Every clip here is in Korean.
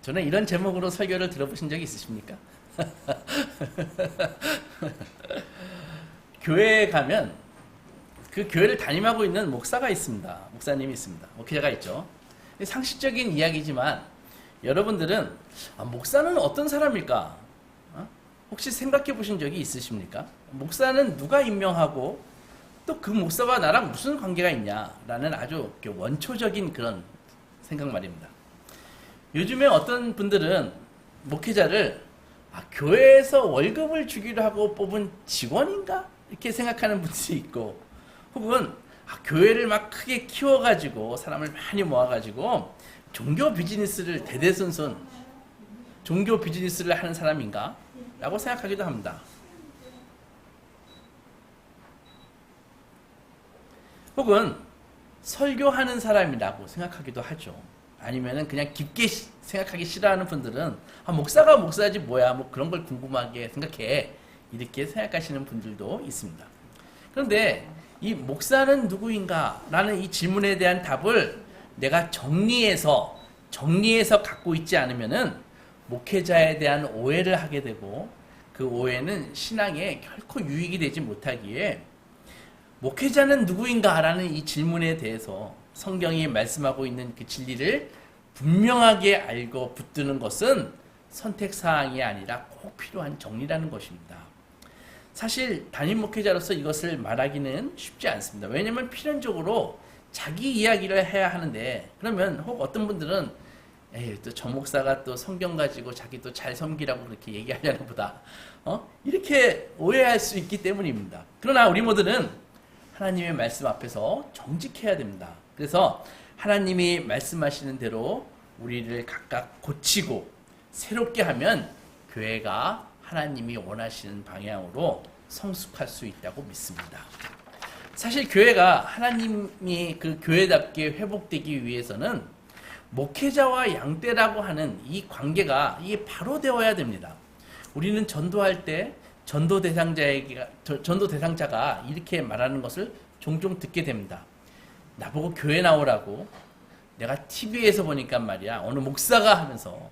저는 이런 제목으로 설교를 들어보신 적이 있으십니까? 교회에 가면 그 교회를 담임하고 있는 목사가 있습니다. 목사님이 있습니다. 목회자가 있죠. 상식적인 이야기지만 여러분들은 목사는 어떤 사람일까? 혹시 생각해 보신 적이 있으십니까? 목사는 누가 임명하고 또 그 목사와 나랑 무슨 관계가 있냐라는 아주 원초적인 그런 생각 말입니다. 요즘에 어떤 분들은 목회자를 교회에서 월급을 주기로 하고 뽑은 직원인가? 이렇게 생각하는 분들이 있고, 혹은 교회를 막 크게 키워가지고 사람을 많이 모아가지고 종교 비즈니스를 대대손손 종교 비즈니스를 하는 사람인가? 라고 생각하기도 합니다. 혹은 설교하는 사람이라고 생각하기도 하죠. 아니면은 그냥 깊게 생각하기 싫어하는 분들은 목사가 목사지 뭐야, 뭐 그런 걸 궁금하게 생각해, 이렇게 생각하시는 분들도 있습니다. 그런데 이 목사는 누구인가 라는 이 질문에 대한 답을 내가 정리해서 갖고 있지 않으면은 목회자에 대한 오해를 하게 되고, 그 오해는 신앙에 결코 유익이 되지 못하기에 목회자는 누구인가 라는 이 질문에 대해서 성경이 말씀하고 있는 그 진리를 분명하게 알고 붙드는 것은 선택사항이 아니라 꼭 필요한 정리라는 것입니다. 사실 담임 목회자로서 이것을 말하기는 쉽지 않습니다. 왜냐하면 필연적으로 자기 이야기를 해야 하는데, 그러면 혹 어떤 분들은 또 저 목사가 또 성경 가지고 자기 또 잘 섬기라고 그렇게 얘기하려나 보다, 이렇게 오해할 수 있기 때문입니다. 그러나 우리 모두는 하나님의 말씀 앞에서 정직해야 됩니다. 그래서 하나님이 말씀하시는 대로 우리를 각각 고치고 새롭게 하면 교회가 하나님이 원하시는 방향으로 성숙할 수 있다고 믿습니다. 사실 교회가 하나님이 그 교회답게 회복되기 위해서는 목회자와 양떼라고 하는 이 관계가 이게 바로 되어야 됩니다. 우리는 전도할 때 전도 대상자가 이렇게 말하는 것을 종종 듣게 됩니다. 나보고 교회 나오라고, 내가 TV에서 보니까 말이야 어느 목사가 하면서,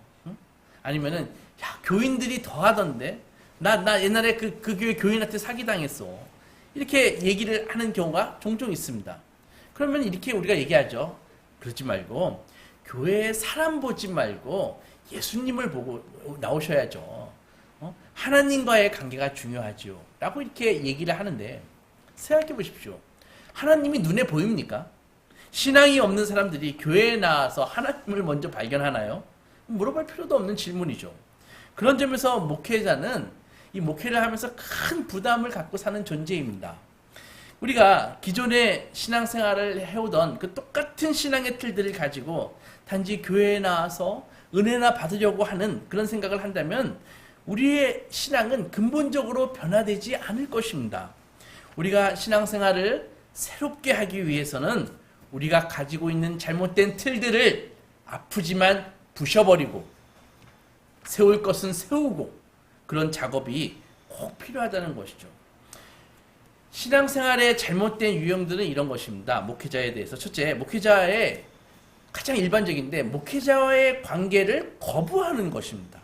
아니면은 야 교인들이 더 하던데 나 옛날에 그 교회 교인한테 사기당했어, 이렇게 얘기를 하는 경우가 종종 있습니다. 그러면 이렇게 우리가 얘기하죠. 그러지 말고 교회에 사람 보지 말고 예수님을 보고 나오셔야죠. 하나님과의 관계가 중요하죠 라고 이렇게 얘기를 하는데, 생각해 보십시오. 하나님이 눈에 보입니까? 신앙이 없는 사람들이 교회에 나와서 하나님을 먼저 발견하나요? 물어볼 필요도 없는 질문이죠. 그런 점에서 목회자는 이 목회를 하면서 큰 부담을 갖고 사는 존재입니다. 우리가 기존의 신앙생활을 해오던 그 똑같은 신앙의 틀들을 가지고 단지 교회에 나와서 은혜나 받으려고 하는 그런 생각을 한다면 우리의 신앙은 근본적으로 변화되지 않을 것입니다. 우리가 신앙생활을 새롭게 하기 위해서는 우리가 가지고 있는 잘못된 틀들을 아프지만 부셔버리고 세울 것은 세우고, 그런 작업이 꼭 필요하다는 것이죠. 신앙생활의 잘못된 유형들은 이런 것입니다. 목회자에 대해서. 첫째, 목회자의 가장 일반적인데 목회자와의 관계를 거부하는 것입니다.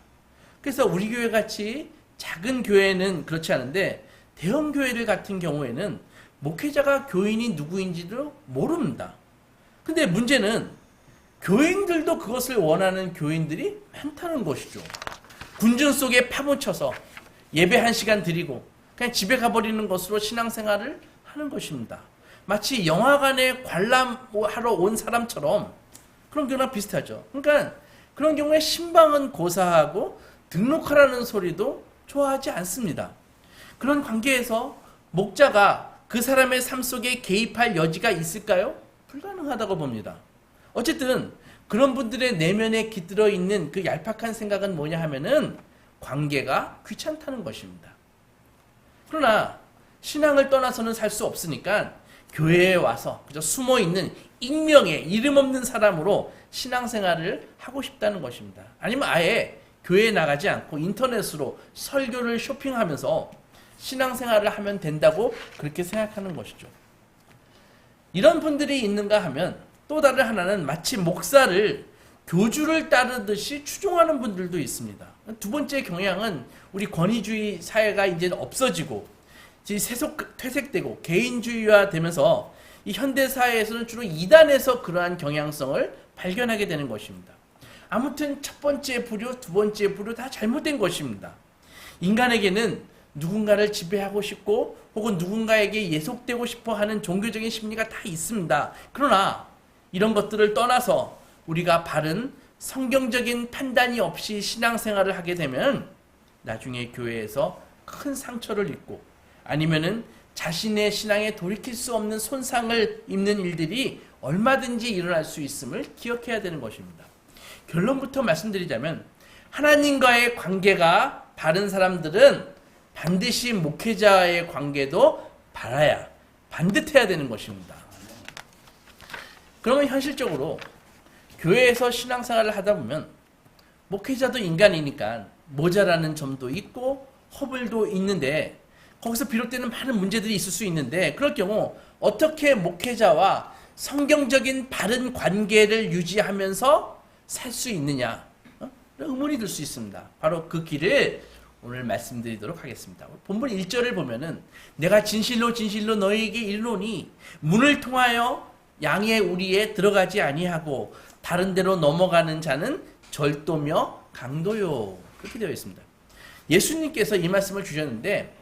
그래서 우리 교회 같이 작은 교회는 그렇지 않은데 대형 교회들 같은 경우에는 목회자가 교인이 누구인지도 모릅니다. 근데 문제는 교인들도 그것을 원하는 교인들이 많다는 것이죠. 군중 속에 파묻혀서 예배 1시간 드리고 그냥 집에 가버리는 것으로 신앙생활을 하는 것입니다. 마치 영화관에 관람하러 온 사람처럼 그런 경우랑 비슷하죠. 그러니까 그런 경우에 신방은 고사하고 등록하라는 소리도 좋아하지 않습니다. 그런 관계에서 목자가 그 사람의 삶 속에 개입할 여지가 있을까요? 불가능하다고 봅니다. 어쨌든 그런 분들의 내면에 깃들어 있는 그 얄팍한 생각은 뭐냐 하면은 관계가 귀찮다는 것입니다. 그러나 신앙을 떠나서는 살 수 없으니까 교회에 와서 그저 숨어있는 익명의 이름 없는 사람으로 신앙생활을 하고 싶다는 것입니다. 아니면 아예 교회에 나가지 않고 인터넷으로 설교를 쇼핑하면서 신앙생활을 하면 된다고 그렇게 생각하는 것이죠. 이런 분들이 있는가 하면 또 다른 하나는 마치 목사를 교주를 따르듯이 추종하는 분들도 있습니다. 두 번째 경향은 우리 권위주의 사회가 이제는 없어지고 퇴색되고 개인주의화 되면서 이 현대 사회에서는 주로 이단에서 그러한 경향성을 발견하게 되는 것입니다. 아무튼 첫 번째 부류, 두 번째 부류 다 잘못된 것입니다. 인간에게는 누군가를 지배하고 싶고 혹은 누군가에게 예속되고 싶어 하는 종교적인 심리가 다 있습니다. 그러나 이런 것들을 떠나서 우리가 바른 성경적인 판단이 없이 신앙생활을 하게 되면 나중에 교회에서 큰 상처를 입고 아니면은 자신의 신앙에 돌이킬 수 없는 손상을 입는 일들이 얼마든지 일어날 수 있음을 기억해야 되는 것입니다. 결론부터 말씀드리자면 하나님과의 관계가 바른 사람들은 반드시 목회자와의 관계도 바라야 반듯해야 되는 것입니다. 그러면 현실적으로 교회에서 신앙생활을 하다 보면 목회자도 인간이니까 모자라는 점도 있고 허물도 있는데 거기서 비롯되는 많은 문제들이 있을 수 있는데 그럴 경우 어떻게 목회자와 성경적인 바른 관계를 유지하면서 살 수 있느냐 의문이 들 수 있습니다. 바로 그 길을 오늘 말씀드리도록 하겠습니다. 본문 1절을 보면은 내가 진실로 진실로 너희에게 이르노니 문을 통하여 양의 우리에 들어가지 아니하고 다른 데로 넘어가는 자는 절도며 강도요. 그렇게 되어 있습니다. 예수님께서 이 말씀을 주셨는데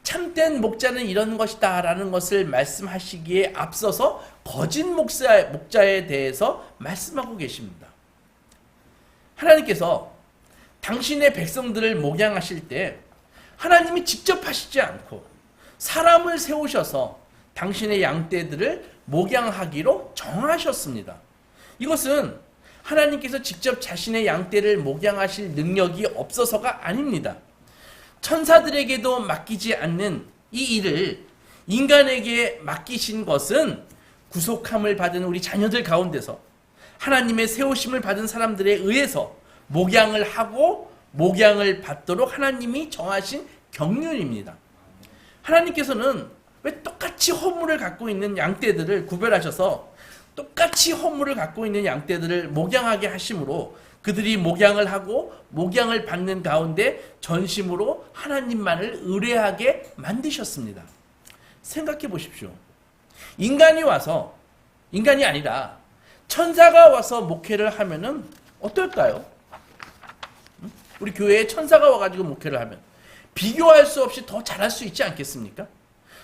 참된 목자는 이런 것이다 라는 것을 말씀하시기에 앞서서 거짓 목자에 대해서 말씀하고 계십니다. 하나님께서 당신의 백성들을 목양하실 때 하나님이 직접 하시지 않고 사람을 세우셔서 당신의 양떼들을 목양하기로 정하셨습니다. 이것은 하나님께서 직접 자신의 양떼를 목양하실 능력이 없어서가 아닙니다. 천사들에게도 맡기지 않는 이 일을 인간에게 맡기신 것은 구속함을 받은 우리 자녀들 가운데서 하나님의 세우심을 받은 사람들에 의해서 목양을 하고 목양을 받도록 하나님이 정하신 경륜입니다. 하나님께서는 왜 똑같이 허물을 갖고 있는 양떼들을 구별하셔서 똑같이 허물을 갖고 있는 양떼들을 목양하게 하심으로 그들이 목양을 하고 목양을 받는 가운데 전심으로 하나님만을 의뢰하게 만드셨습니다. 생각해 보십시오. 인간이 아니라 천사가 와서 목회를 하면은 어떨까요? 우리 교회에 천사가 와가지고 목회를 하면 비교할 수 없이 더 잘할 수 있지 않겠습니까?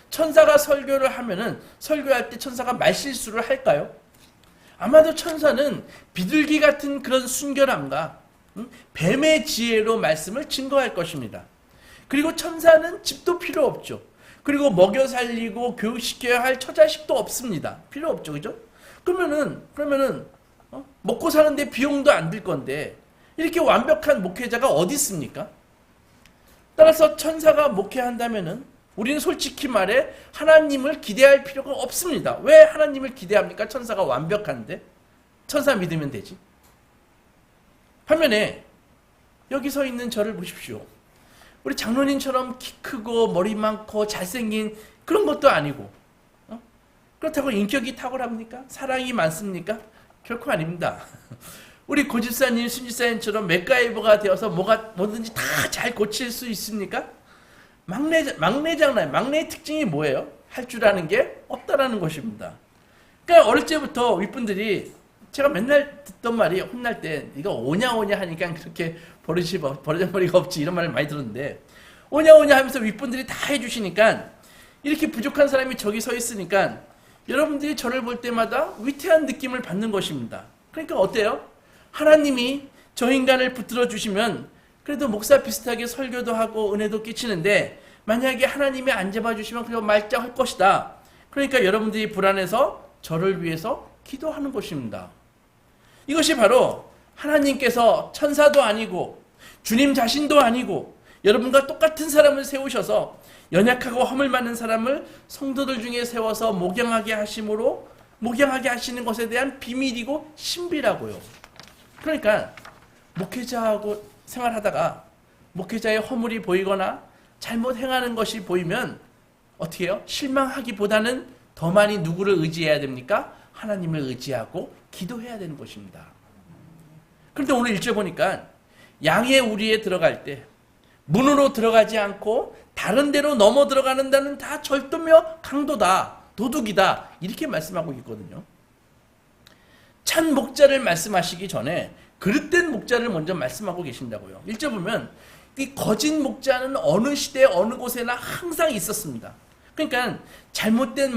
천사가 설교를 하면은 설교할 때 천사가 말실수를 할까요? 아마도 천사는 비둘기 같은 그런 순결함과 뱀의 지혜로 말씀을 증거할 것입니다. 그리고 천사는 집도 필요 없죠. 그리고 먹여 살리고 교육시켜야 할 처자식도 없습니다. 필요 없죠. 그죠? 그러면은 먹고 사는데 비용도 안 들 건데 이렇게 완벽한 목회자가 어디 있습니까? 따라서 천사가 목회한다면은 우리는 솔직히 말해 하나님을 기대할 필요가 없습니다. 왜 하나님을 기대합니까? 천사가 완벽한데 천사 믿으면 되지. 반면에 여기 서 있는 저를 보십시오. 우리 장로님처럼 키 크고 머리 많고 잘생긴 그런 것도 아니고 그렇다고 인격이 탁월합니까? 사랑이 많습니까? 결코 아닙니다. 우리 고집사님, 순집사님처럼 맥가이버가 되어서 뭐든지 다 잘 고칠 수 있습니까? 막내의 특징이 뭐예요? 할 줄 아는 게 없다라는 것입니다. 그러니까 어릴 때부터 윗분들이 제가 맨날 듣던 말이 혼날 때 네가 오냐 하니까 그렇게 버르장머리가 없지 이런 말을 많이 들었는데 오냐 하면서 윗분들이 다 해주시니까 이렇게 부족한 사람이 저기 서 있으니까 여러분들이 저를 볼 때마다 위태한 느낌을 받는 것입니다. 그러니까 어때요? 하나님이 저 인간을 붙들어 주시면 그래도 목사 비슷하게 설교도 하고 은혜도 끼치는데 만약에 하나님이 안 잡아주시면 그냥 말짱할 것이다. 그러니까 여러분들이 불안해서 저를 위해서 기도하는 것입니다. 이것이 바로 하나님께서 천사도 아니고 주님 자신도 아니고 여러분과 똑같은 사람을 세우셔서 연약하고 허물 많은 사람을 성도들 중에 세워서 목양하게 하심으로 목양하게 하시는 것에 대한 비밀이고 신비라고요. 그러니까 목회자하고 생활하다가 목회자의 허물이 보이거나 잘못 행하는 것이 보이면 어떻게 해요? 실망하기보다는 더 많이 누구를 의지해야 됩니까? 하나님을 의지하고 기도해야 되는 것입니다. 그런데 오늘 1절 보니까 양의 우리에 들어갈 때 문으로 들어가지 않고 다른 데로 넘어 들어가는 데는 다 절도며 강도다, 도둑이다, 이렇게 말씀하고 있거든요. 참 목자를 말씀하시기 전에 그릇된 목자를 먼저 말씀하고 계신다고요. 1절 보면 이 거짓 목자는 어느 시대 어느 곳에나 항상 있었습니다. 그러니까 잘못된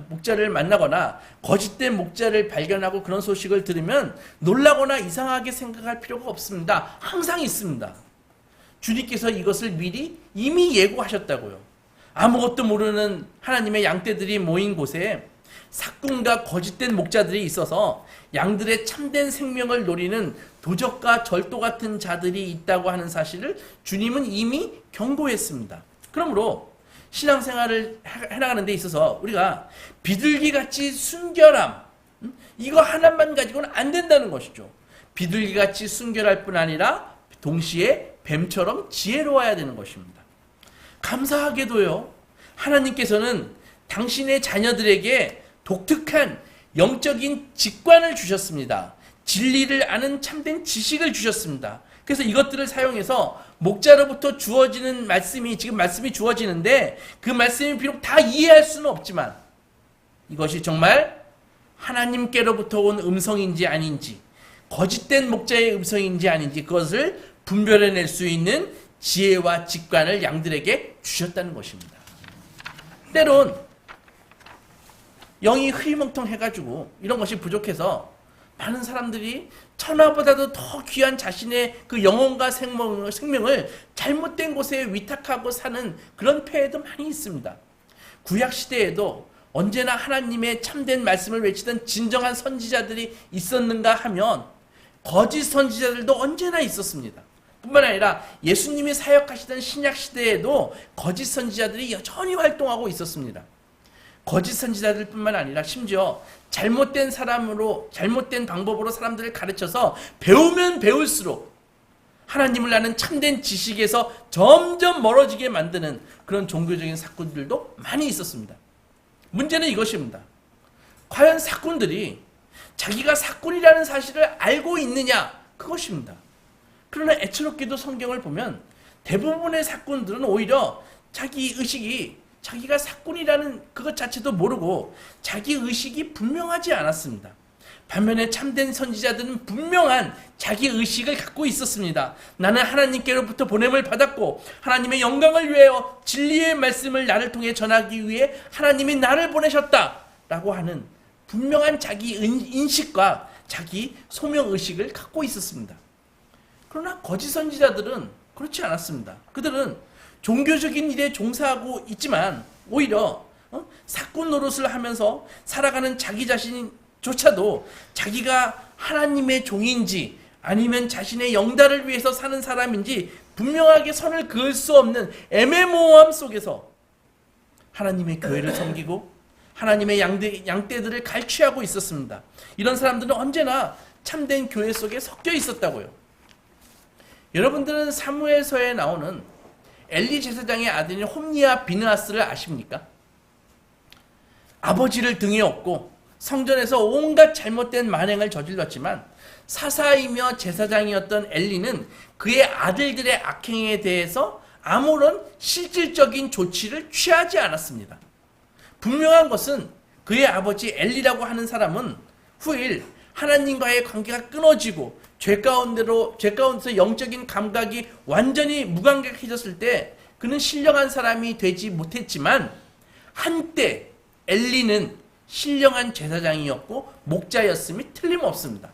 목자를 만나거나 거짓된 목자를 발견하고 그런 소식을 들으면 놀라거나 이상하게 생각할 필요가 없습니다. 항상 있습니다. 주님께서 이것을 미리 이미 예고하셨다고요. 아무것도 모르는 하나님의 양떼들이 모인 곳에 삭군과 거짓된 목자들이 있어서 양들의 참된 생명을 노리는 도적과 절도 같은 자들이 있다고 하는 사실을 주님은 이미 경고했습니다. 그러므로 신앙생활을 해나가는 데 있어서 우리가 비둘기같이 순결함, 이거 하나만 가지고는 안 된다는 것이죠. 비둘기같이 순결할 뿐 아니라 동시에 뱀처럼 지혜로워야 되는 것입니다. 감사하게도요, 하나님께서는 당신의 자녀들에게 독특한 영적인 직관을 주셨습니다. 진리를 아는 참된 지식을 주셨습니다. 그래서 이것들을 사용해서 목자로부터 주어지는 말씀이, 지금 말씀이 주어지는데 그 말씀이 비록 다 이해할 수는 없지만 이것이 정말 하나님께로부터 온 음성인지 아닌지, 거짓된 목자의 음성인지 아닌지 그것을 분별해낼 수 있는 지혜와 직관을 양들에게 주셨다는 것입니다. 때론 영이 흐리멍텅해가지고 이런 것이 부족해서 많은 사람들이 천하보다도 더 귀한 자신의 그 영혼과 생명을 잘못된 곳에 위탁하고 사는 그런 폐해도 많이 있습니다. 구약시대에도 언제나 하나님의 참된 말씀을 외치던 진정한 선지자들이 있었는가 하면 거짓 선지자들도 언제나 있었습니다. 뿐만 아니라 예수님이 사역하시던 신약시대에도 거짓 선지자들이 여전히 활동하고 있었습니다. 거짓 선지자들 뿐만 아니라 심지어 잘못된 방법으로 사람들을 가르쳐서 배우면 배울수록 하나님을 아는 참된 지식에서 점점 멀어지게 만드는 그런 종교적인 사건들도 많이 있었습니다. 문제는 이것입니다. 과연 사건들이 자기가 사건이라는 사실을 알고 있느냐, 그것입니다. 그러나 애처롭게도 성경을 보면 대부분의 사건들은 오히려 자기 의식이 자기가 사건이라는 그것 자체도 모르고 자기 의식이 분명하지 않았습니다. 반면에 참된 선지자들은 분명한 자기 의식을 갖고 있었습니다. 나는 하나님께로부터 보냄을 받았고 하나님의 영광을 위하여 진리의 말씀을 나를 통해 전하기 위해 하나님이 나를 보내셨다라고 하는 분명한 자기 인식과 자기 소명의식을 갖고 있었습니다. 그러나 거짓 선지자들은 그렇지 않았습니다. 그들은 종교적인 일에 종사하고 있지만 오히려 사건 노릇을 하면서 살아가는 자기 자신조차도 자기가 하나님의 종인지 아니면 자신의 영달을 위해서 사는 사람인지 분명하게 선을 그을 수 없는 애매모호함 속에서 하나님의 교회를 섬기고 하나님의 양떼들을 갈취하고 있었습니다. 이런 사람들은 언제나 참된 교회 속에 섞여 있었다고요. 여러분들은 사무엘서에 나오는 엘리 제사장의 아들인 홈니와 비느하스를 아십니까? 아버지를 등에 업고 성전에서 온갖 잘못된 만행을 저질렀지만 사사이며 제사장이었던 엘리는 그의 아들들의 악행에 대해서 아무런 실질적인 조치를 취하지 않았습니다. 분명한 것은 그의 아버지 엘리라고 하는 사람은 후일 하나님과의 관계가 끊어지고 죄 가운데서 영적인 감각이 완전히 무감각해졌을 때 그는 신령한 사람이 되지 못했지만 한때 엘리는 신령한 제사장이었고 목자였음이 틀림없습니다.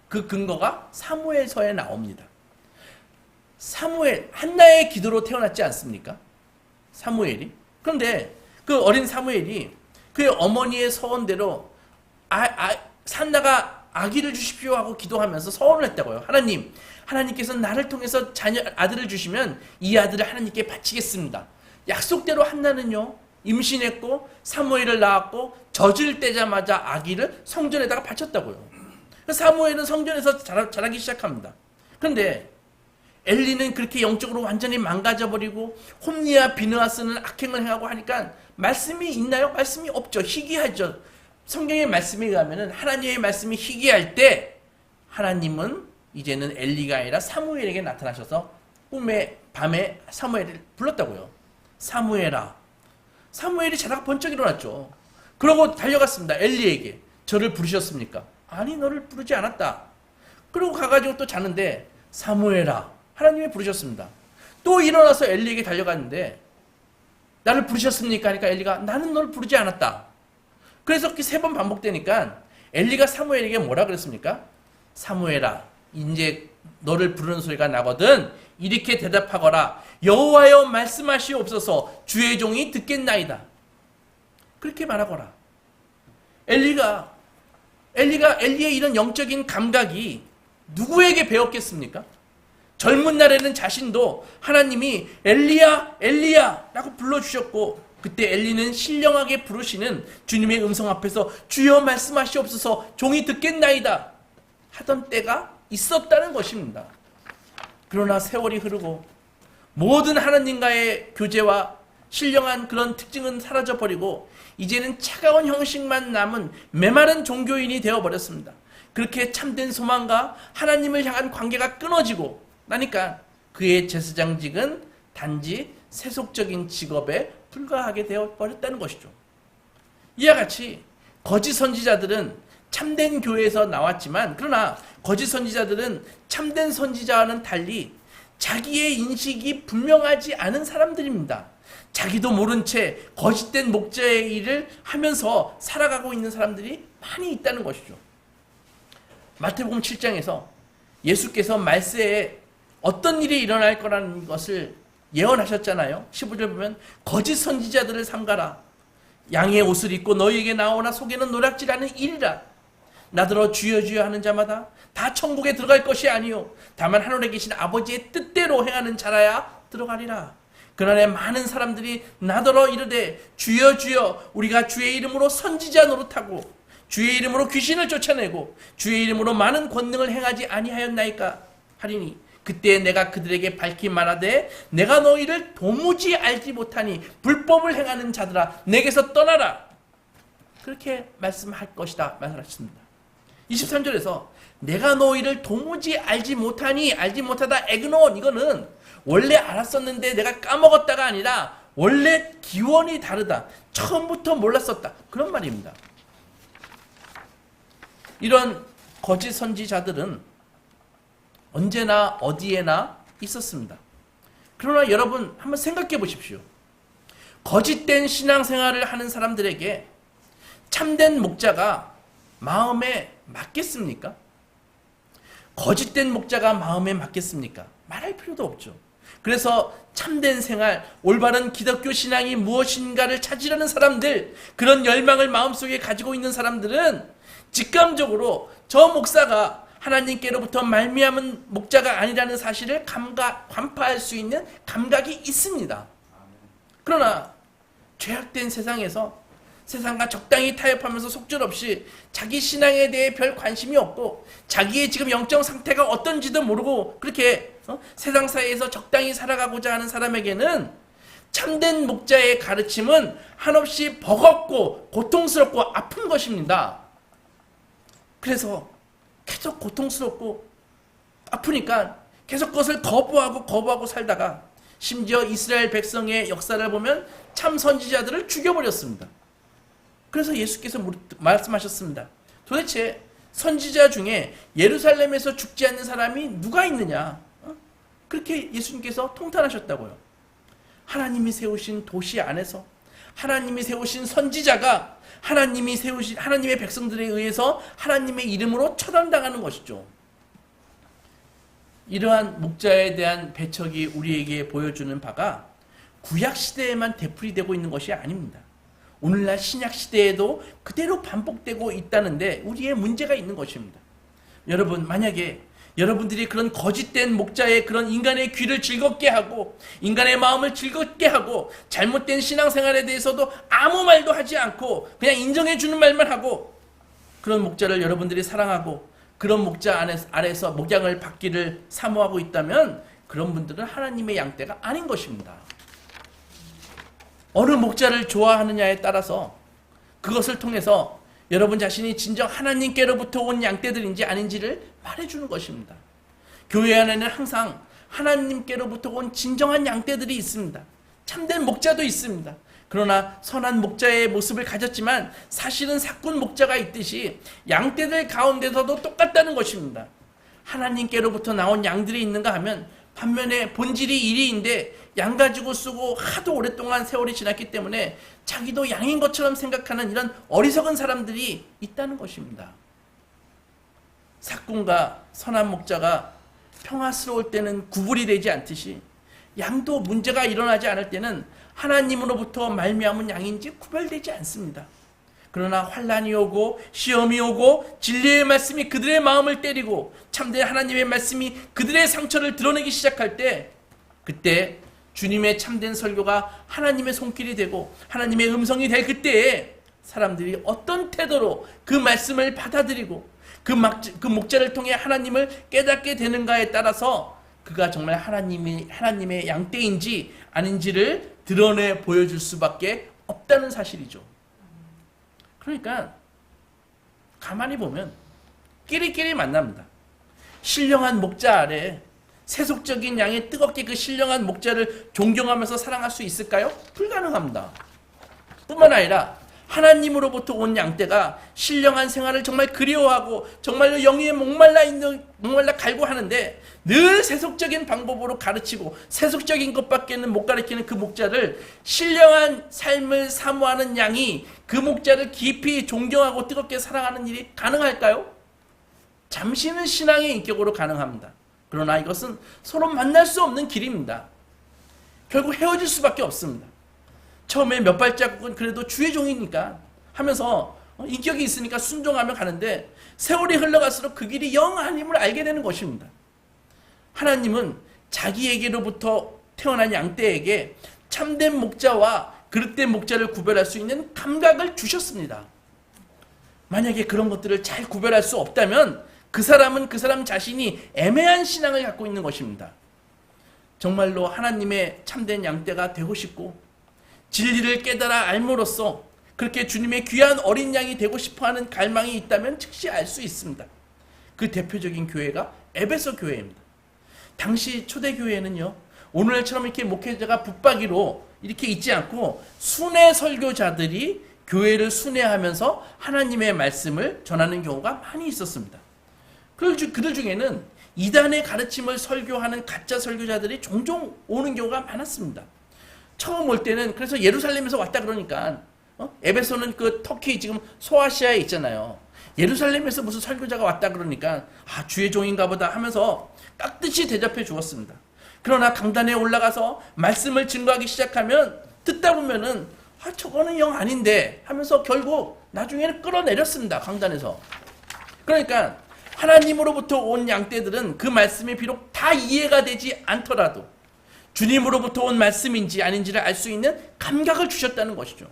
그 근거가 사무엘서에 나옵니다. 사무엘, 한나의 기도로 태어났지 않습니까? 사무엘이. 그런데 그 어린 사무엘이 그의 어머니의 서원대로 산나가 아기를 주십시오 하고 기도하면서 서원을 했다고요. 하나님께서 나를 통해서 아들을 주시면 이 아들을 하나님께 바치겠습니다. 약속대로 한나는요, 임신했고 사무엘을 낳았고 젖을 떼자마자 아기를 성전에다가 바쳤다고요. 사무엘은 성전에서 자라기 시작합니다. 그런데 엘리는 그렇게 영적으로 완전히 망가져버리고 홈니와 비느하스는 악행을 행하고 하니까 말씀이 있나요? 말씀이 없죠. 희귀하죠. 성경의 말씀에 의하면 하나님의 말씀이 희귀할 때 하나님은 이제는 엘리가 아니라 사무엘에게 나타나셔서 밤에 사무엘을 불렀다고요. 사무엘아. 사무엘이 자다가 번쩍 일어났죠. 그러고 달려갔습니다. 엘리에게. 저를 부르셨습니까? 아니, 너를 부르지 않았다. 그러고 가가지고 또 자는데 사무엘아. 하나님이 부르셨습니다. 또 일어나서 엘리에게 달려갔는데 나를 부르셨습니까? 하니까 엘리가 나는 널 부르지 않았다. 그래서 그 3번 반복되니까 엘리가 사무엘에게 뭐라 그랬습니까? 사무엘아, 이제 너를 부르는 소리가 나거든 이렇게 대답하거라. 여호와여 말씀하시옵소서. 주의 종이 듣겠나이다. 그렇게 말하거라. 엘리의 이런 영적인 감각이 누구에게 배웠겠습니까? 젊은 날에는 자신도 하나님이 엘리야 엘리야 라고 불러주셨고, 그때 엘리는 신령하게 부르시는 주님의 음성 앞에서 주여 말씀하시옵소서 종이 듣겠나이다 하던 때가 있었다는 것입니다. 그러나 세월이 흐르고 모든 하나님과의 교제와 신령한 그런 특징은 사라져버리고 이제는 차가운 형식만 남은 메마른 종교인이 되어버렸습니다. 그렇게 참된 소망과 하나님을 향한 관계가 끊어지고 나니까 그의 제사장직은 단지 세속적인 직업에 불과하게 되어버렸다는 것이죠. 이와 같이 거짓 선지자들은 참된 교회에서 나왔지만, 그러나 거짓 선지자들은 참된 선지자와는 달리 자기의 인식이 분명하지 않은 사람들입니다. 자기도 모른 채 거짓된 목자의 일을 하면서 살아가고 있는 사람들이 많이 있다는 것이죠. 마태복음 7장에서 예수께서 말세에 어떤 일이 일어날 거라는 것을 예언하셨잖아요. 15절 보면 거짓 선지자들을 삼가라. 양의 옷을 입고 너희에게 나오나 속에는 노략질하는 일이라. 나더러 주여 주여 하는 자마다 다 천국에 들어갈 것이 아니요 다만 하늘에 계신 아버지의 뜻대로 행하는 자라야 들어가리라. 그날에 많은 사람들이 나더러 이르되 주여 주여 우리가 주의 이름으로 선지자 노릇하고 주의 이름으로 귀신을 쫓아내고 주의 이름으로 많은 권능을 행하지 아니하였나이까 하리니 그때 내가 그들에게 밝히 말하되 내가 너희를 도무지 알지 못하니 불법을 행하는 자들아 내게서 떠나라. 그렇게 말씀할 것이다 말씀하셨습니다. 23절에서 내가 너희를 도무지 알지 못하니, 알지 못하다 에그노온, 이거는 원래 알았었는데 내가 까먹었다가 아니라 원래 기원이 다르다, 처음부터 몰랐었다, 그런 말입니다. 이런 거짓 선지자들은 언제나 어디에나 있었습니다. 그러나 여러분 한번 생각해 보십시오. 거짓된 신앙생활을 하는 사람들에게 참된 목자가 마음에 맞겠습니까? 거짓된 목자가 마음에 맞겠습니까? 말할 필요도 없죠. 그래서 참된 생활, 올바른 기독교 신앙이 무엇인가를 찾으려는 사람들, 그런 열망을 마음속에 가지고 있는 사람들은 직감적으로 저 목사가 하나님께로부터 말미암은 목자가 아니라는 사실을 간파할 수 있는 감각이 있습니다. 그러나 죄악된 세상에서 세상과 적당히 타협하면서 속절없이 자기 신앙에 대해 별 관심이 없고 자기의 지금 영적 상태가 어떤지도 모르고 그렇게 세상 사이에서 적당히 살아가고자 하는 사람에게는 참된 목자의 가르침은 한없이 버겁고 고통스럽고 아픈 것입니다. 그래서 계속 고통스럽고 아프니까 계속 그것을 거부하고 살다가 심지어 이스라엘 백성의 역사를 보면 참 선지자들을 죽여버렸습니다. 그래서 예수께서 말씀하셨습니다. 도대체 선지자 중에 예루살렘에서 죽지 않는 사람이 누가 있느냐? 그렇게 예수님께서 통탄하셨다고요. 하나님이 세우신 도시 안에서 하나님이 세우신 선지자가 하나님의 백성들에 의해서 하나님의 이름으로 처단당하는 것이죠. 이러한 목자에 대한 배척이 우리에게 보여주는 바가 구약시대에만 되풀이되고 있는 것이 아닙니다. 오늘날 신약시대에도 그대로 반복되고 있다는데 우리의 문제가 있는 것입니다. 여러분, 만약에 여러분들이 그런 거짓된 목자의 그런 인간의 귀를 즐겁게 하고 인간의 마음을 즐겁게 하고 잘못된 신앙생활에 대해서도 아무 말도 하지 않고 그냥 인정해 주는 말만 하고 그런 목자를 여러분들이 사랑하고 그런 목자 아래서 목양을 받기를 사모하고 있다면 그런 분들은 하나님의 양떼가 아닌 것입니다. 어느 목자를 좋아하느냐에 따라서 그것을 통해서 여러분 자신이 진정 하나님께로부터 온 양떼들인지 아닌지를 말해주는 것입니다. 교회 안에는 항상 하나님께로부터 온 진정한 양떼들이 있습니다. 참된 목자도 있습니다. 그러나 선한 목자의 모습을 가졌지만 사실은 사꾼 목자가 있듯이 양떼들 가운데서도 똑같다는 것입니다. 하나님께로부터 나온 양들이 있는가 하면 반면에 본질이 이리인데 양 가지고 쓰고 하도 오랫동안 세월이 지났기 때문에 자기도 양인 것처럼 생각하는 이런 어리석은 사람들이 있다는 것입니다. 사꾼과 선한 목자가 평화스러울 때는 구분이 되지 않듯이 양도 문제가 일어나지 않을 때는 하나님으로부터 말미암은 양인지 구별되지 않습니다. 그러나 환난이 오고 시험이 오고 진리의 말씀이 그들의 마음을 때리고 참된 하나님의 말씀이 그들의 상처를 드러내기 시작할 때, 그때 주님의 참된 설교가 하나님의 손길이 되고 하나님의 음성이 될 그때에 사람들이 어떤 태도로 그 말씀을 받아들이고 그 목자를 통해 하나님을 깨닫게 되는가에 따라서 그가 정말 하나님의 양떼인지 아닌지를 드러내 보여줄 수밖에 없다는 사실이죠. 그러니까 가만히 보면 끼리끼리 만납니다. 신령한 목자 아래 세속적인 양이 뜨겁게 그 신령한 목자를 존경하면서 사랑할 수 있을까요? 불가능합니다. 뿐만 아니라 하나님으로부터 온 양떼가 신령한 생활을 정말 그리워하고 정말로 영위에 목말라 갈구하는데 늘 세속적인 방법으로 가르치고 세속적인 것밖에는 못 가르치는 그 목자를 신령한 삶을 사모하는 양이 그 목자를 깊이 존경하고 뜨겁게 사랑하는 일이 가능할까요? 잠시는 신앙의 인격으로 가능합니다. 그러나 이것은 서로 만날 수 없는 길입니다. 결국 헤어질 수밖에 없습니다. 처음에 몇 발자국은 그래도 주의 종이니까 하면서 인격이 있으니까 순종하며 가는데 세월이 흘러갈수록 그 길이 영 하나님을 알게 되는 것입니다. 하나님은 자기에게로부터 태어난 양떼에게 참된 목자와 그릇된 목자를 구별할 수 있는 감각을 주셨습니다. 만약에 그런 것들을 잘 구별할 수 없다면 그 사람은 그 사람 자신이 애매한 신앙을 갖고 있는 것입니다. 정말로 하나님의 참된 양떼가 되고 싶고 진리를 깨달아 알므로써 그렇게 주님의 귀한 어린 양이 되고 싶어하는 갈망이 있다면 즉시 알 수 있습니다. 그 대표적인 교회가 에베소 교회입니다. 당시 초대교회는요, 오늘처럼 이렇게 목회자가 붙박이로 이렇게 있지 않고 순회 설교자들이 교회를 순회하면서 하나님의 말씀을 전하는 경우가 많이 있었습니다. 그들 중에는 이단의 가르침을 설교하는 가짜 설교자들이 종종 오는 경우가 많았습니다. 처음 올 때는 그래서 예루살렘에서 왔다 그러니까 에베소는 그 터키 지금 소아시아에 있잖아요. 예루살렘에서 무슨 설교자가 왔다 그러니까 주의 종인가 보다 하면서 깍듯이 대접해 주었습니다. 그러나 강단에 올라가서 말씀을 증거하기 시작하면 듣다 보면은 저거는 영 아닌데 하면서 결국 나중에는 끌어내렸습니다. 강단에서. 그러니까 하나님으로부터 온 양떼들은 그 말씀이 비록 다 이해가 되지 않더라도 주님으로부터 온 말씀인지 아닌지를 알 수 있는 감각을 주셨다는 것이죠.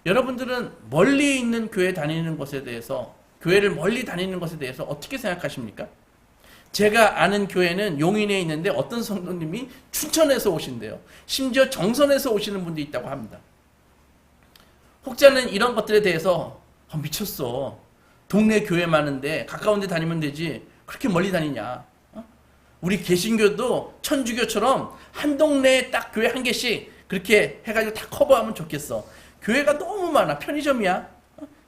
여러분들은 멀리 있는 교회 다니는 것에 대해서, 교회를 멀리 다니는 것에 대해서 어떻게 생각하십니까? 제가 아는 교회는 용인에 있는데 어떤 성도님이 춘천에서 오신대요. 심지어 정선에서 오시는 분도 있다고 합니다. 혹자는 이런 것들에 대해서 미쳤어. 동네 교회 많은데 가까운 데 다니면 되지. 그렇게 멀리 다니냐. 우리 개신교도 천주교처럼 한 동네에 딱 교회 한 개씩 그렇게 해가지고 다 커버하면 좋겠어. 교회가 너무 많아. 편의점이야.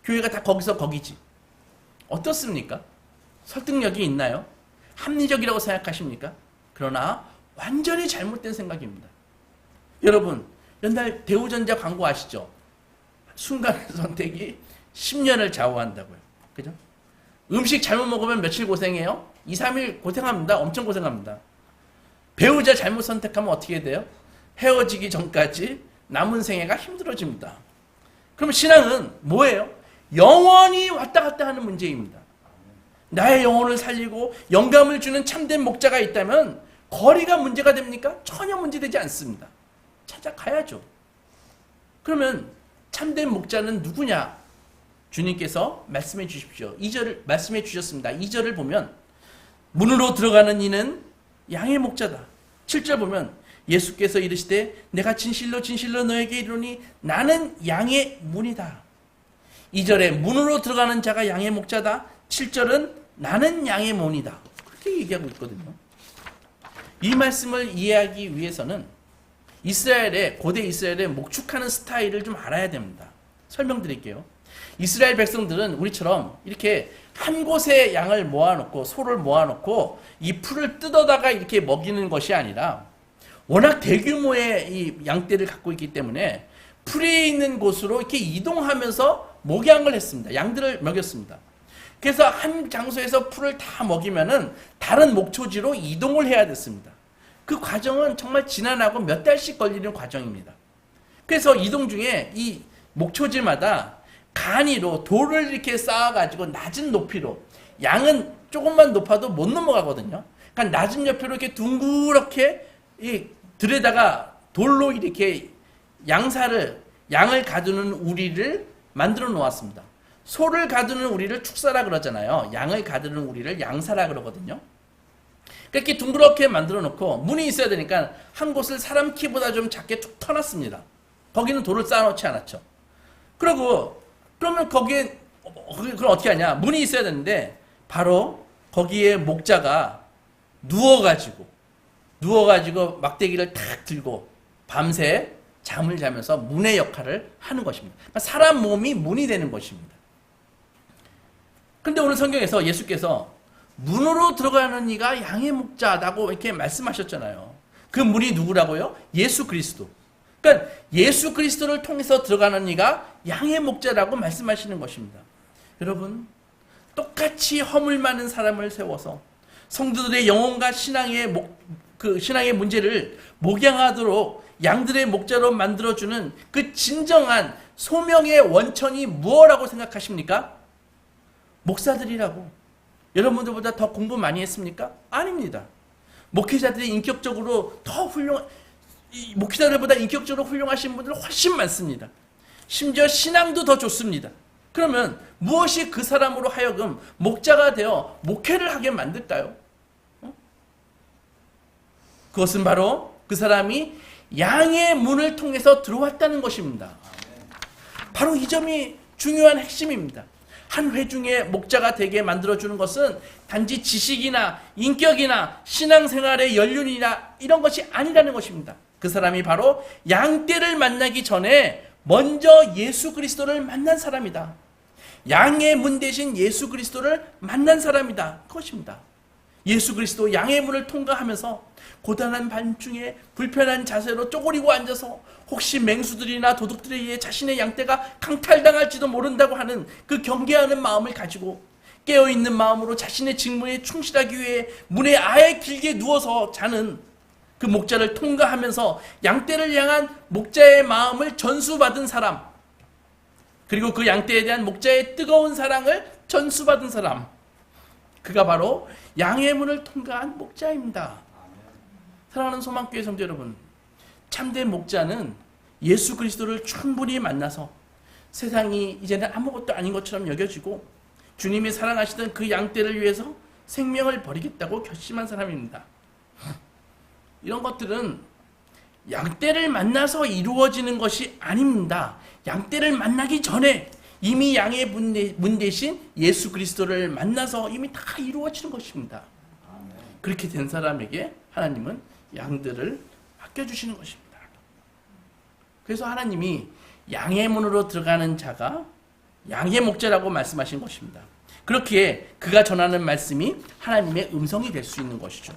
교회가 다 거기서 거기지. 어떻습니까? 설득력이 있나요? 합리적이라고 생각하십니까? 그러나 완전히 잘못된 생각입니다. 여러분, 옛날 대우전자 광고 아시죠? 순간의 선택이 10년을 좌우한다고요. 그죠? 음식 잘못 먹으면 며칠 고생해요? 2, 3일 고생합니다. 엄청 고생합니다. 배우자 잘못 선택하면 어떻게 돼요? 헤어지기 전까지 남은 생애가 힘들어집니다. 그럼 신앙은 뭐예요? 영원히 왔다 갔다 하는 문제입니다. 나의 영혼을 살리고 영감을 주는 참된 목자가 있다면 거리가 문제가 됩니까? 전혀 문제되지 않습니다. 찾아가야죠. 그러면 참된 목자는 누구냐? 주님께서 말씀해 주십시오. 2절을 말씀해 주셨습니다. 2절을 보면 문으로 들어가는 이는 양의 목자다. 7절 보면 예수께서 이르시되 내가 진실로 진실로 너에게 이르노니 나는 양의 문이다. 2절에 문으로 들어가는 자가 양의 목자다. 7절은 나는 양의 문이다. 그렇게 얘기하고 있거든요. 이 말씀을 이해하기 위해서는 고대 이스라엘의 목축하는 스타일을 좀 알아야 됩니다. 설명드릴게요. 이스라엘 백성들은 우리처럼 이렇게 한 곳에 양을 모아놓고 소를 모아놓고 이 풀을 뜯어다가 이렇게 먹이는 것이 아니라 워낙 대규모의 이 양떼를 갖고 있기 때문에 풀이 있는 곳으로 이렇게 이동하면서 목양을 했습니다. 양들을 먹였습니다. 그래서 한 장소에서 풀을 다 먹이면은 다른 목초지로 이동을 해야 됐습니다. 그 과정은 정말 지난하고 몇 달씩 걸리는 과정입니다. 그래서 이동 중에 이 목초지마다 간이로 돌을 이렇게 쌓아가지고 낮은 높이로, 양은 조금만 높아도 못 넘어가거든요. 그러니까 낮은 옆으로 이렇게 둥그렇게 이 들에다가 돌로 이렇게 양을 가두는 우리를 만들어 놓았습니다. 소를 가두는 우리를 축사라 그러잖아요. 양을 가두는 우리를 양사라 그러거든요. 그렇게 둥그렇게 만들어 놓고 문이 있어야 되니까 한 곳을 사람 키보다 좀 작게 툭 터놨습니다. 거기는 돌을 쌓아놓지 않았죠. 그러면 거기에 그럼 어떻게 하냐? 문이 있어야 되는데 바로 거기에 목자가 누워가지고 막대기를 탁 들고 밤새 잠을 자면서 문의 역할을 하는 것입니다. 그러니까 사람 몸이 문이 되는 것입니다. 근데 오늘 성경에서 예수께서 문으로 들어가는 이가 양의 목자라고 이렇게 말씀하셨잖아요. 그 문이 누구라고요? 예수 그리스도. 그러니까 예수 그리스도를 통해서 들어가는 이가 양의 목자라고 말씀하시는 것입니다. 여러분, 똑같이 허물 많은 사람을 세워서 성도들의 영혼과 신앙의 문제를 목양하도록 양들의 목자로 만들어주는 그 진정한 소명의 원천이 무엇이라고 생각하십니까? 목사들이라고. 여러분들보다 더 공부 많이 했습니까? 아닙니다. 목회자들이 인격적으로 목회자들보다 인격적으로 훌륭하신 분들 훨씬 많습니다. 심지어 신앙도 더 좋습니다. 그러면 무엇이 그 사람으로 하여금 목자가 되어 목회를 하게 만들까요? 그것은 바로 그 사람이 양의 문을 통해서 들어왔다는 것입니다. 바로 이 점이 중요한 핵심입니다. 한 회중의 목자가 되게 만들어주는 것은 단지 지식이나 인격이나 신앙생활의 연륜이나 이런 것이 아니라는 것입니다. 그 사람이 바로 양떼를 만나기 전에 먼저 예수 그리스도를 만난 사람이다. 양의 문 대신 예수 그리스도를 만난 사람이다. 그것입니다. 예수 그리스도 양의 문을 통과하면서 고단한 밤중에 불편한 자세로 쪼그리고 앉아서 혹시 맹수들이나 도둑들에 의해 자신의 양떼가 강탈당할지도 모른다고 하는 그 경계하는 마음을 가지고 깨어있는 마음으로 자신의 직무에 충실하기 위해 문에 아예 길게 누워서 자는 그 목자를 통과하면서 양떼를 향한 목자의 마음을 전수받은 사람, 그리고 그 양떼에 대한 목자의 뜨거운 사랑을 전수받은 사람, 그가 바로 양의 문을 통과한 목자입니다. 사랑하는 소망교회 성도 여러분, 참된 목자는 예수 그리스도를 충분히 만나서 세상이 이제는 아무것도 아닌 것처럼 여겨지고 주님이 사랑하시던 그 양떼를 위해서 생명을 버리겠다고 결심한 사람입니다. 이런 것들은 양떼를 만나서 이루어지는 것이 아닙니다. 양떼를 만나기 전에 이미 양의 문 대신 예수 그리스도를 만나서 이미 다 이루어지는 것입니다. 그렇게 된 사람에게 하나님은 양들을 맡겨주시는 것입니다. 그래서 하나님이 양의 문으로 들어가는 자가 양의 목자라고 말씀하신 것입니다. 그렇기에 그가 전하는 말씀이 하나님의 음성이 될 수 있는 것이죠.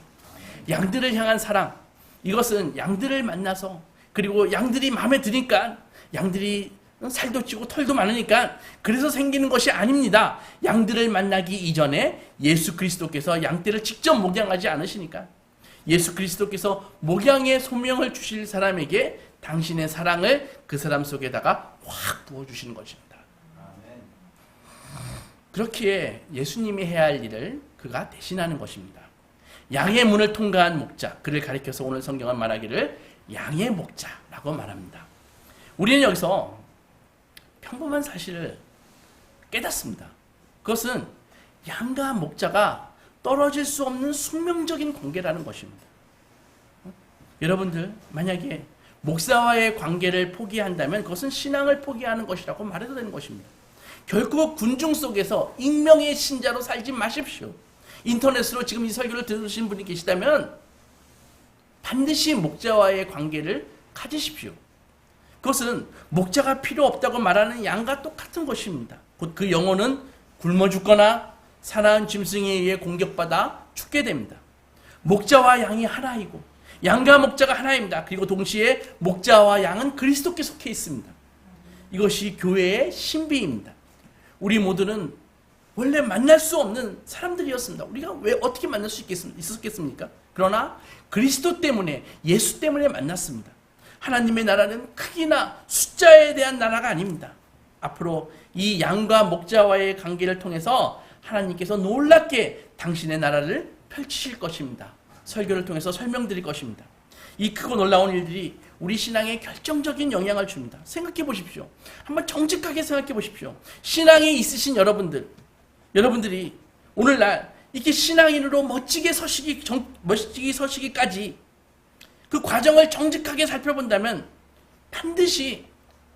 양들을 향한 사랑, 이것은 양들을 만나서, 그리고 양들이 마음에 드니까, 양들이 살도 찌고 털도 많으니까 그래서 생기는 것이 아닙니다. 양들을 만나기 이전에 예수 그리스도께서 양떼를 직접 목양하지 않으시니까 예수 그리스도께서 목양의 소명을 주실 사람에게 당신의 사랑을 그 사람 속에다가 확 부어주시는 것입니다. 그렇기에 예수님이 해야 할 일을 그가 대신하는 것입니다. 양의 문을 통과한 목자, 그를 가리켜서 오늘 성경은 말하기를 양의 목자라고 말합니다. 우리는 여기서 평범한 사실을 깨닫습니다. 그것은 양과 목자가 떨어질 수 없는 숙명적인 관계라는 것입니다. 여러분들, 만약에 목사와의 관계를 포기한다면 그것은 신앙을 포기하는 것이라고 말해도 되는 것입니다. 결코 군중 속에서 익명의 신자로 살지 마십시오. 인터넷으로 지금 이 설교를 들으신 분이 계시다면 반드시 목자와의 관계를 가지십시오. 그것은 목자가 필요 없다고 말하는 양과 똑같은 것입니다. 곧 그 영혼은 굶어 죽거나 사나운 짐승에 의해 공격받아 죽게 됩니다. 목자와 양이 하나이고 양과 목자가 하나입니다. 그리고 동시에 목자와 양은 그리스도께 속해 있습니다. 이것이 교회의 신비입니다. 우리 모두는 원래 만날 수 없는 사람들이었습니다. 우리가 왜 어떻게 만날 수 있었겠습니까? 그러나 그리스도 때문에, 예수 때문에 만났습니다. 하나님의 나라는 크기나 숫자에 대한 나라가 아닙니다. 앞으로 이 양과 목자와의 관계를 통해서 하나님께서 놀랍게 당신의 나라를 펼치실 것입니다. 설교를 통해서 설명드릴 것입니다. 이 크고 놀라운 일들이 우리 신앙에 결정적인 영향을 줍니다. 생각해 보십시오. 한번 정직하게 생각해 보십시오. 신앙이 있으신 여러분들이 오늘날 이렇게 신앙인으로 멋지게 서시기까지 그 과정을 정직하게 살펴본다면 반드시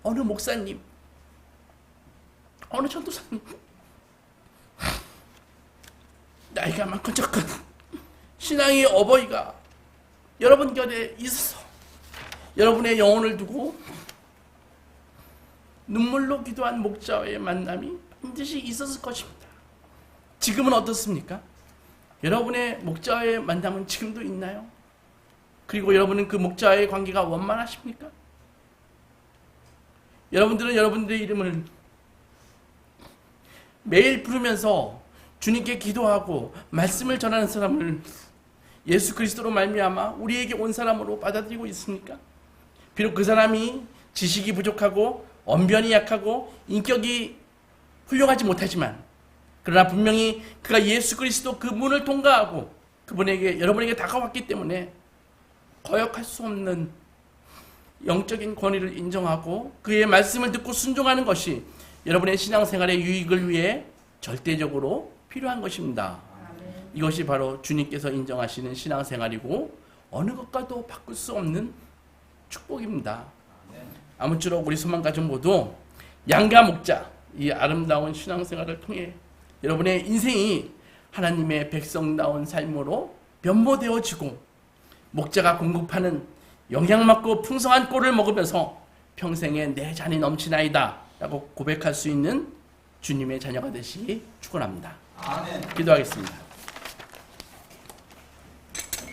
어느 목사님, 어느 전도사님, 나이가 많고 적은 신앙의 어버이가 여러분 곁에 있어서 여러분의 영혼을 두고 눈물로 기도한 목자와의 만남이 반드시 있었을 것입니다. 지금은 어떻습니까? 여러분의 목자와의 만남은 지금도 있나요? 그리고 여러분은 그 목자와의 관계가 원만하십니까? 여러분들은 여러분들의 이름을 매일 부르면서 주님께 기도하고 말씀을 전하는 사람을 예수 그리스도로 말미암아 우리에게 온 사람으로 받아들이고 있습니까? 비록 그 사람이 지식이 부족하고 언변이 약하고 인격이 훌륭하지 못하지만 그러나 분명히 그가 예수 그리스도 그 문을 통과하고 그분에게 여러분에게 다가왔기 때문에 거역할 수 없는 영적인 권위를 인정하고 그의 말씀을 듣고 순종하는 것이 여러분의 신앙생활의 유익을 위해 절대적으로 필요한 것입니다. 이것이 바로 주님께서 인정하시는 신앙생활이고 어느 것과도 바꿀 수 없는 축복입니다. 아무쪼록 우리 소망가족 모두 양과 목자 이 아름다운 신앙생활을 통해 여러분의 인생이 하나님의 백성다운 삶으로 변모되어지고 목자가 공급하는 영양맞고 풍성한 꼴을 먹으면서 평생에 내 잔이 넘치나이다 라고 고백할 수 있는 주님의 자녀가 되시기 축원합니다. 아멘. 기도하겠습니다.